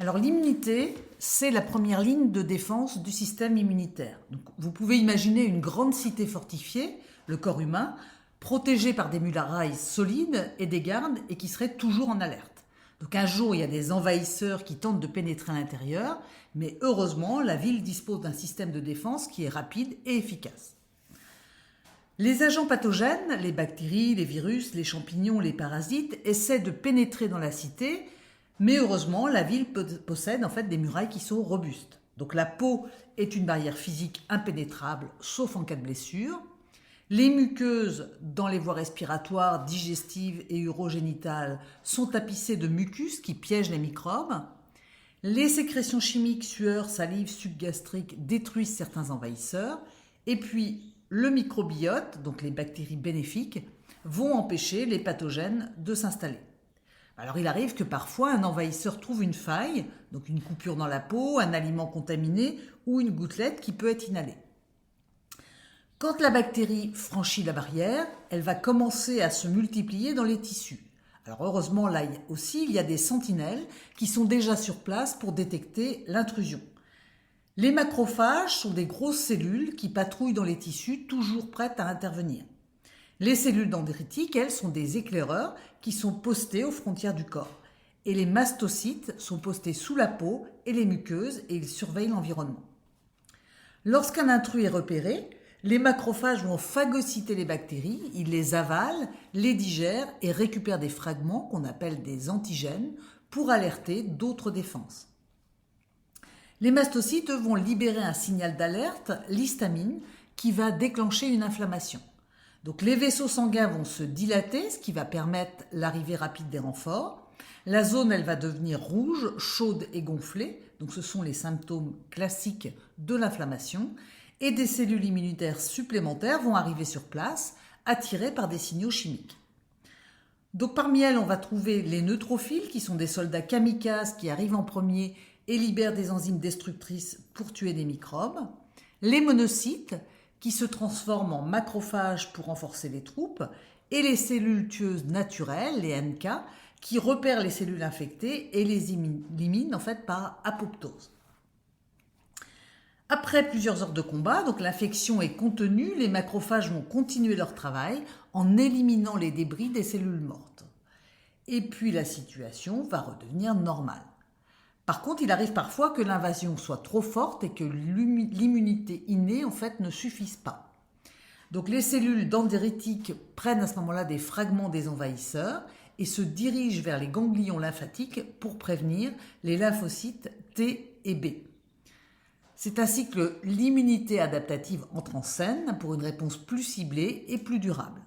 Alors l'immunité, c'est la première ligne de défense du système immunitaire. Donc, vous pouvez imaginer une grande cité fortifiée, le corps humain, protégé par des murailles solides et des gardes et qui serait toujours en alerte. Donc un jour, il y a des envahisseurs qui tentent de pénétrer à l'intérieur, mais heureusement, la ville dispose d'un système de défense qui est rapide et efficace. Les agents pathogènes, les bactéries, les virus, les champignons, les parasites, essaient de pénétrer dans la cité, mais heureusement, la ville possède en fait des murailles qui sont robustes. Donc la peau est une barrière physique impénétrable, sauf en cas de blessure. Les muqueuses dans les voies respiratoires, digestives et urogénitales sont tapissées de mucus qui piègent les microbes. Les sécrétions chimiques, sueur, salive, suc gastrique détruisent certains envahisseurs. Et puis le microbiote, donc les bactéries bénéfiques, vont empêcher les pathogènes de s'installer. Alors il arrive que parfois un envahisseur trouve une faille, donc une coupure dans la peau, un aliment contaminé ou une gouttelette qui peut être inhalée. Quand la bactérie franchit la barrière, elle va commencer à se multiplier dans les tissus. Alors heureusement là aussi, il y a des sentinelles qui sont déjà sur place pour détecter l'intrusion. Les macrophages sont des grosses cellules qui patrouillent dans les tissus, toujours prêtes à intervenir. Les cellules dendritiques, elles, sont des éclaireurs qui sont postés aux frontières du corps. Et les mastocytes sont postés sous la peau et les muqueuses et ils surveillent l'environnement. Lorsqu'un intrus est repéré, les macrophages vont phagocyter les bactéries, ils les avalent, les digèrent et récupèrent des fragments qu'on appelle des antigènes pour alerter d'autres défenses. Les mastocytes vont libérer un signal d'alerte, l'histamine, qui va déclencher une inflammation. Donc les vaisseaux sanguins vont se dilater, ce qui va permettre l'arrivée rapide des renforts. La zone, elle va devenir rouge, chaude et gonflée. Donc ce sont les symptômes classiques de l'inflammation. Et des cellules immunitaires supplémentaires vont arriver sur place, attirées par des signaux chimiques. Donc parmi elles, on va trouver les neutrophiles, qui sont des soldats kamikazes qui arrivent en premier et libèrent des enzymes destructrices pour tuer des microbes. Les monocytes, qui se transforment en macrophages pour renforcer les troupes, et les cellules tueuses naturelles, les NK, qui repèrent les cellules infectées et les éliminent en fait par apoptose. Après plusieurs heures de combat, donc l'infection est contenue, les macrophages vont continuer leur travail en éliminant les débris des cellules mortes. Et puis la situation va redevenir normale. Par contre, il arrive parfois que l'invasion soit trop forte et que l'immunité innée en fait ne suffise pas. Donc les cellules dendritiques prennent à ce moment-là des fragments des envahisseurs et se dirigent vers les ganglions lymphatiques pour prévenir les lymphocytes T et B. C'est ainsi que l'immunité adaptative entre en scène pour une réponse plus ciblée et plus durable.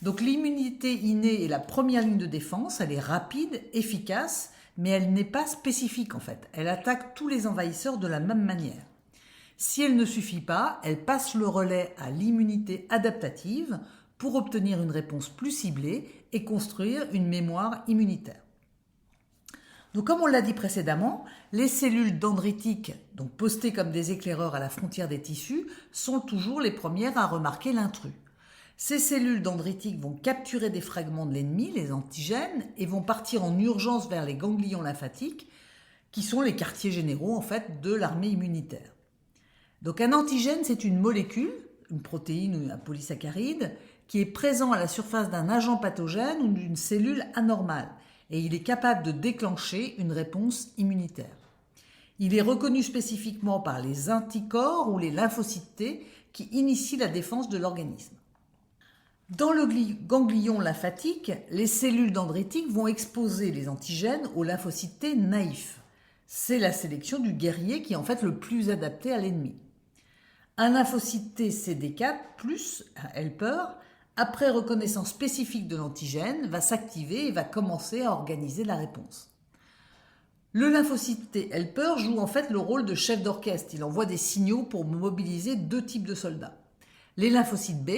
Donc l'immunité innée est la première ligne de défense, elle est rapide, efficace, mais elle n'est pas spécifique en fait. Elle attaque tous les envahisseurs de la même manière. Si elle ne suffit pas, elle passe le relais à l'immunité adaptative pour obtenir une réponse plus ciblée et construire une mémoire immunitaire. Donc comme on l'a dit précédemment, les cellules dendritiques, donc postées comme des éclaireurs à la frontière des tissus, sont toujours les premières à remarquer l'intrus. Ces cellules dendritiques vont capturer des fragments de l'ennemi, les antigènes, et vont partir en urgence vers les ganglions lymphatiques, qui sont les quartiers généraux en fait de l'armée immunitaire. Donc un antigène, c'est une molécule, une protéine ou un polysaccharide, qui est présent à la surface d'un agent pathogène ou d'une cellule anormale, et il est capable de déclencher une réponse immunitaire. Il est reconnu spécifiquement par les anticorps ou les lymphocytes T qui initient la défense de l'organisme. Dans le ganglion lymphatique, les cellules dendritiques vont exposer les antigènes aux lymphocytes T naïfs. C'est la sélection du guerrier qui est en fait le plus adapté à l'ennemi. Un lymphocyte T CD4+, un helper, après reconnaissance spécifique de l'antigène, va s'activer et va commencer à organiser la réponse. Le lymphocyte T helper joue en fait le rôle de chef d'orchestre. Il envoie des signaux pour mobiliser deux types de soldats. Les lymphocytes B,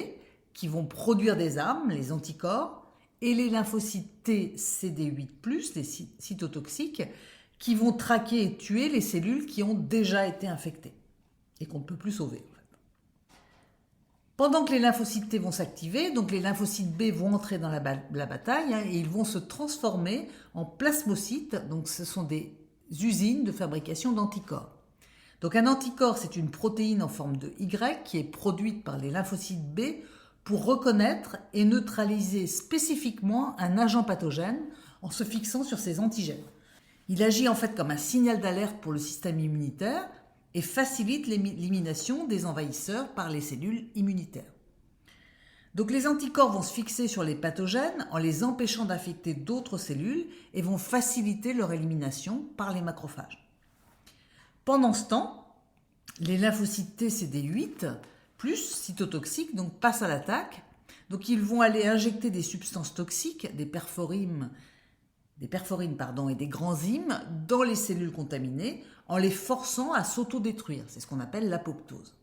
qui vont produire des armes, les anticorps, et les lymphocytes T CD8+, les cytotoxiques, qui vont traquer et tuer les cellules qui ont déjà été infectées et qu'on ne peut plus sauver. Pendant que les lymphocytes T vont s'activer, donc les lymphocytes B vont entrer dans la bataille et ils vont se transformer en plasmocytes. Donc ce sont des usines de fabrication d'anticorps. Donc un anticorps, c'est une protéine en forme de Y qui est produite par les lymphocytes B pour reconnaître et neutraliser spécifiquement un agent pathogène en se fixant sur ses antigènes. Il agit en fait comme un signal d'alerte pour le système immunitaire et facilite l'élimination des envahisseurs par les cellules immunitaires. Donc les anticorps vont se fixer sur les pathogènes en les empêchant d'infecter d'autres cellules et vont faciliter leur élimination par les macrophages. Pendant ce temps, les lymphocytes T CD8 plus cytotoxiques donc passent à l'attaque. Donc ils vont aller injecter des substances toxiques, des perforines et des granzymes dans les cellules contaminées en les forçant à s'autodétruire. C'est ce qu'on appelle l'apoptose.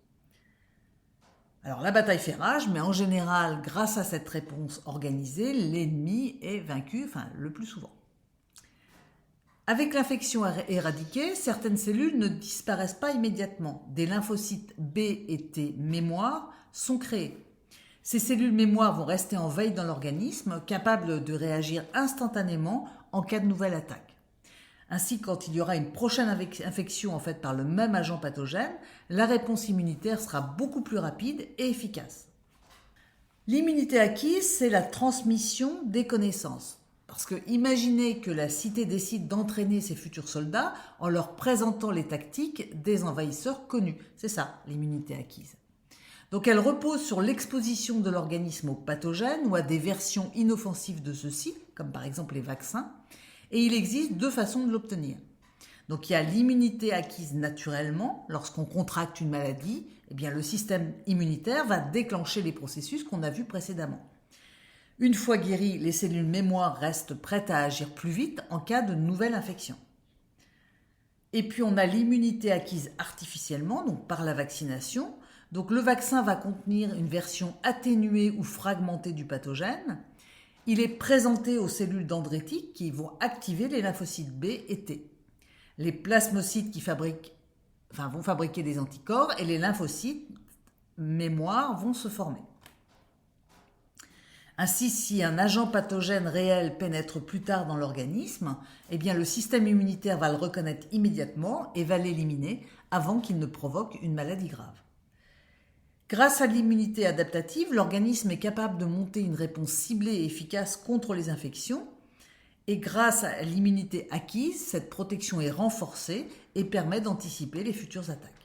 Alors la bataille fait rage, mais en général, grâce à cette réponse organisée, l'ennemi est vaincu, le plus souvent. Avec l'infection éradiquée, certaines cellules ne disparaissent pas immédiatement. Des lymphocytes B et T mémoire sont créés. Ces cellules mémoire vont rester en veille dans l'organisme, capables de réagir instantanément en cas de nouvelle attaque. Ainsi, quand il y aura une prochaine infection par le même agent pathogène, la réponse immunitaire sera beaucoup plus rapide et efficace. L'immunité acquise, c'est la transmission des connaissances. Parce que imaginez que la cité décide d'entraîner ses futurs soldats en leur présentant les tactiques des envahisseurs connus. C'est ça, l'immunité acquise. Donc elle repose sur l'exposition de l'organisme aux pathogènes ou à des versions inoffensives de ceux-ci, comme par exemple les vaccins, et il existe deux façons de l'obtenir. Donc il y a l'immunité acquise naturellement. Lorsqu'on contracte une maladie, le système immunitaire va déclencher les processus qu'on a vus précédemment. Une fois guéries, les cellules mémoire restent prêtes à agir plus vite en cas de nouvelle infection. Et puis on a l'immunité acquise artificiellement, donc par la vaccination. Donc le vaccin va contenir une version atténuée ou fragmentée du pathogène. Il est présenté aux cellules dendritiques qui vont activer les lymphocytes B et T. Les plasmocytes vont fabriquer des anticorps et les lymphocytes mémoire vont se former. Ainsi, si un agent pathogène réel pénètre plus tard dans l'organisme, le système immunitaire va le reconnaître immédiatement et va l'éliminer avant qu'il ne provoque une maladie grave. Grâce à l'immunité adaptative, l'organisme est capable de monter une réponse ciblée et efficace contre les infections. Et grâce à l'immunité acquise, cette protection est renforcée et permet d'anticiper les futures attaques.